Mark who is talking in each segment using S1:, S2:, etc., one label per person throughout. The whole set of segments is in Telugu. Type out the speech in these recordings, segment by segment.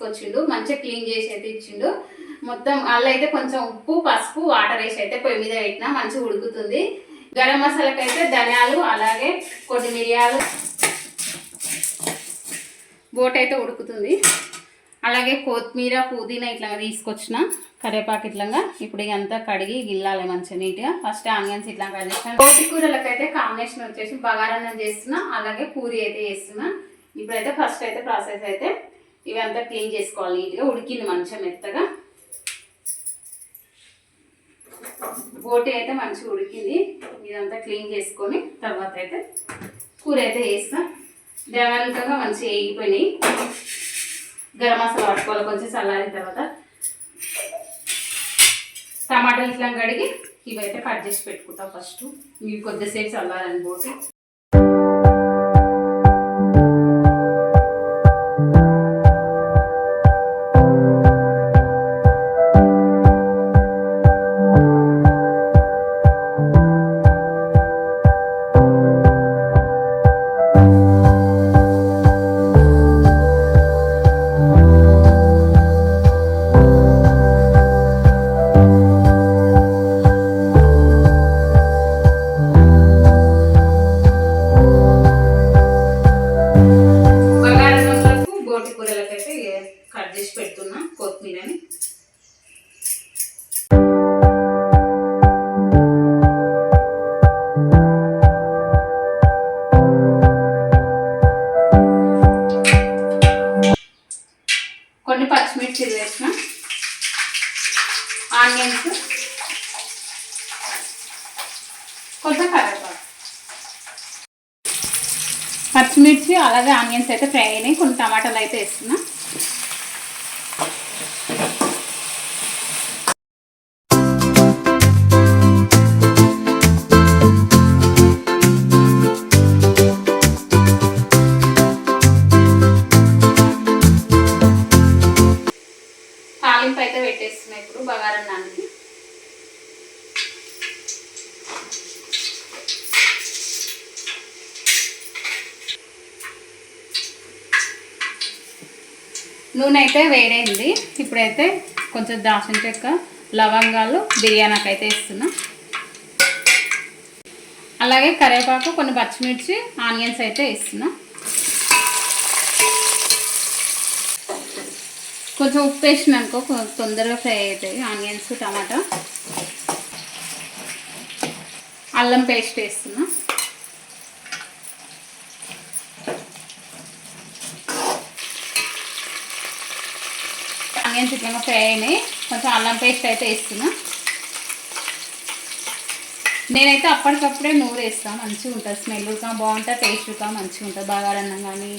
S1: తీసుకొచ్చిండు, మంచిగా క్లీన్ చేసి అయితే ఇచ్చిండు. మొత్తం అల్ల అయితే కొంచెం ఉప్పు పసుపు వాటర్ వేసి అయితే పొయ్యి మీద పెట్టినా మంచిగా ఉడుకుతుంది. గరం మసాలాకి అయితే ధనియాలు అలాగే కొన్ని మిరియాలు బోట్ అయితే ఉడుకుతుంది. అలాగే కొత్తిమీర పుదీనా ఇట్లా తీసుకొచ్చిన కరివేపాకు ఇట్లా. ఇప్పుడు ఇదంతా కడిగి గిల్లాలి మంచిగా నీట్గా. ఫస్ట్ ఆనియన్స్ ఇట్లా కట్ చేసిన. బోటి కూరలకు అయితే కాంబినేషన్ వచ్చేసి బగారన్నం చేస్తున్నా, అలాగే పూరి అయితే చేస్తున్నా. ఇప్పుడైతే ఫస్ట్ అయితే ప్రాసెస్ అయితే ఇవంతా క్లీన్ చేసుకోవాలి నీట్గా. ఉడికింది మంచిగా మెత్తగా. బోటి అయితే మంచిగా ఉడికింది. ఇదంతా క్లీన్ చేసుకొని తర్వాత అయితే కూర అయితే వేస్తాం. దేవాలికంగా మంచిగా వేగిపోయినాయి. గరం మసాలా పట్టుకోవాలి కొంచెం చల్లారిన తర్వాత. టమాటాలు ఇట్లా కడిగి ఇవైతే కట్ చేసి పెట్టుకుంటాం ఫస్ట్. ఇవి కొద్దిసేపు చల్లారని బోటి. కట్ చేసి పెడుతున్నా కొత్తిమీరని. కొన్ని పచ్చిమిర్చిలు వేసిన, ఆనియన్స్, కొంచెం కరివేపాకు. పచ్చిమిర్చి అలాగే ఆనియన్స్ అయితే ఫ్రై అయినాయి. కొన్ని టమాటాలు అయితే వేస్తున్నా. తాలింపు అయితే పెట్టేస్తున్నా ఇప్పుడు బగారన్నానికి. నూనె అయితే వేడైంది. ఇప్పుడైతే కొంచెం దాల్చిన చెక్క, లవంగాలు, బిర్యానీకి అయితే వేస్తున్నా. అలాగే కరివేపాకు, కొన్ని పచ్చిమిర్చి, ఆనియన్స్ అయితే వేస్తున్నా. కొంచెం ఉప్పు వేసినాకో తొందరగా ఫ్రై అవుతాయి ఆనియన్స్, టమాటా. అల్లం పేస్ట్ వేస్తున్నా. ఆనియన్స్ ఇట్లా ఫ్రై అయినాయి. కొంచెం అల్లం పేస్ట్ అయితే వేస్తున్నా. నేనైతే అప్పటికప్పుడే నూరు వేస్తాను, మంచిగా ఉంటుంది. స్మెల్ కూడా బాగుంటుంది, టేస్ట్ కూడా మంచిగా ఉంటుంది. బగారన్నం కానీ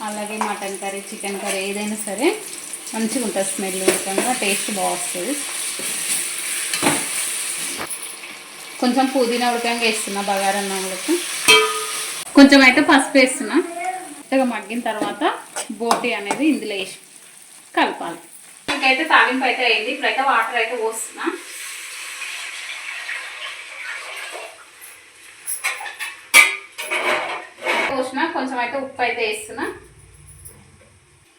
S1: అలాగే మటన్ కర్రీ, చికెన్ కర్రీ ఏదైనా సరే మంచిగా ఉంటుంది. స్మెల్ ఉడకంగా టేస్ట్ బాగుంటుంది. కొంచెం పుదీనా ఉడకంగా వేస్తున్నా బగారన్నంలోకి. కొంచెం అయితే పసుపు వేస్తున్నా. కొత్తగా మగ్గిన తర్వాత బోటి అనేది ఇందులో వేసి కలపాలి. ఇంకైతే తాలింపు అయితే అయింది. ఇప్పుడైతే వాటర్ అయితే పోస్తున్నా. పోసిన కొంచెం అయితే ఉప్పు అయితే వేస్తున్నా.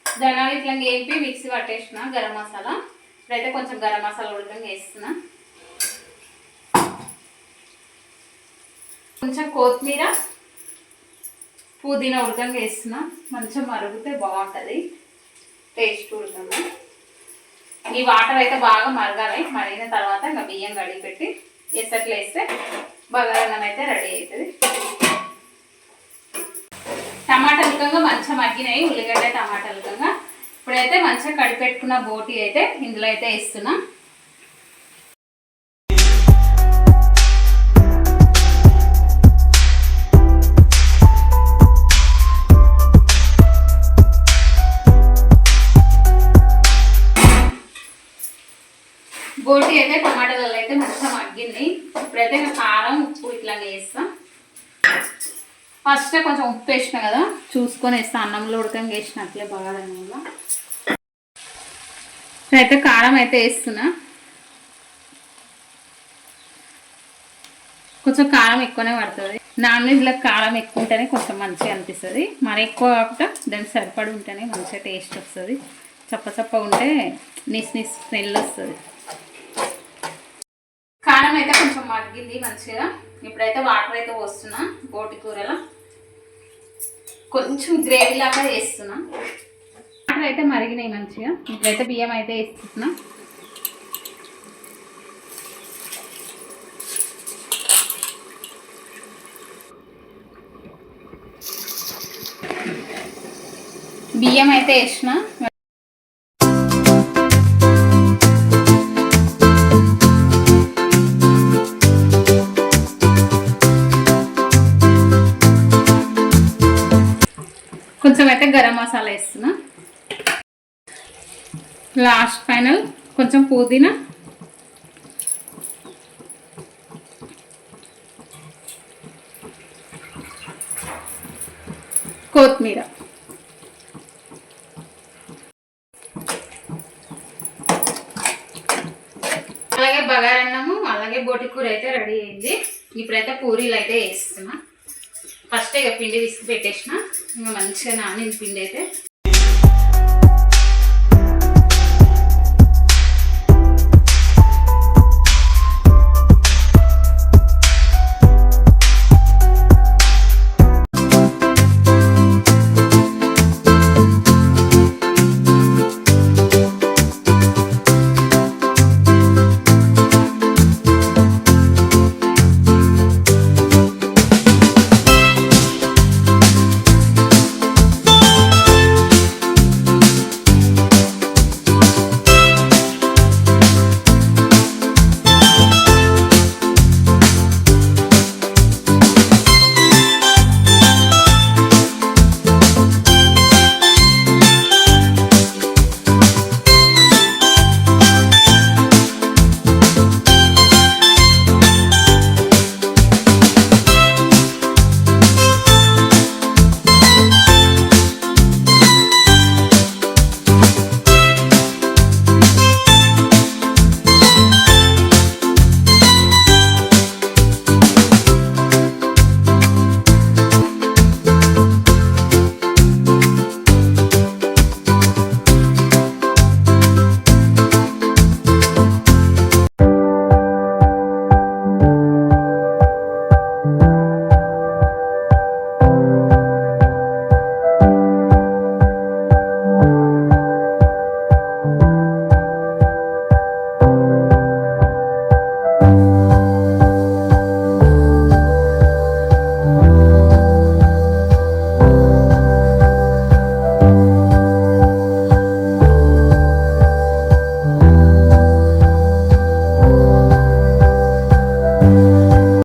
S1: ధనియాలు ఇట్లా వేపి మిక్సీ పట్టేసిన గరం మసాలా. ఇప్పుడైతే కొంచెం గరం మసాలా ఉడకంగా వేస్తున్నా. కొంచెం కొత్తిమీర, పుదీనా ఉడకంగా వేస్తున్నా. మంచిగా మరుగుతే బాగుంటుంది టేస్ట్ ఉడకంగా. ఈ వాటర్ అయితే బాగా మరగాలి. మరిగిన తర్వాత ఇంకా బియ్యం కడిగి పెట్టి ఎసట్లు వేస్తే బగారన్నం అయితే రెడీ అవుతుంది. టమాటాలుకంగా మంచిగా మగ్గినాయి, ఉల్లిగడ్డ టమాటాలుకంగా. ఇప్పుడైతే మంచిగా కడిపెట్టుకున్న బోటి అయితే ఇందులో అయితే వేస్తున్నా. బోటి అయితే టమాటాలలో అయితే మంచిగా మగ్గింది. ఇప్పుడైతే కారం, ఉప్పు ఇట్లా వేస్తాం. ఫస్ట్ కొంచెం ఉప్పు వేసిన కదా చూసుకొని వేస్తా. అన్నంలో ఉడకంగా వేసినట్లే బగారన్నంలో. ఇప్పుడైతే కారం అయితే వేస్తున్నా. కొంచెం కారం ఎక్కువనే పడుతుంది. నాన్ వెజ్లో కారం ఎక్కువ ఉంటేనే కొంచెం మంచిగా అనిపిస్తుంది. మరి ఎక్కువ కాకుండా దానికి సరిపడి ఉంటేనే మంచిగా టేస్ట్ వస్తుంది. చప్ప చప్ప ఉంటే నిస్ స్మెల్ వస్తుంది. కారం అయితే కొంచెం మగ్గింది మంచిగా. ఇప్పుడైతే వాటర్ అయితే పోస్తున్నా. బోటి కూరలో కొంచెం గ్రేవీ లాగా వేస్తున్నా. వాటర్ అయితే మరిగినాయి మంచిగా. ఇప్పుడైతే బియ్యం అయితే వేస్తున్నా. బియ్యం అయితే వేసిన. కొంచెం అయితే గరం మసాలా వేస్తున్నా. లాస్ట్ ఫైనల్ కొంచెం పుదీనా, కొత్తిమీర. అలాగే బగారన్నము అలాగే బోటి కూర అయితే రెడీ అయింది. ఇప్పుడైతే పూరీలు అయితే వేస్తున్నా. ఫస్ట్ ఇక పిండి విసికి పెట్టేసిన. ఇంకా మంచిగా నానింది పిండి అయితే.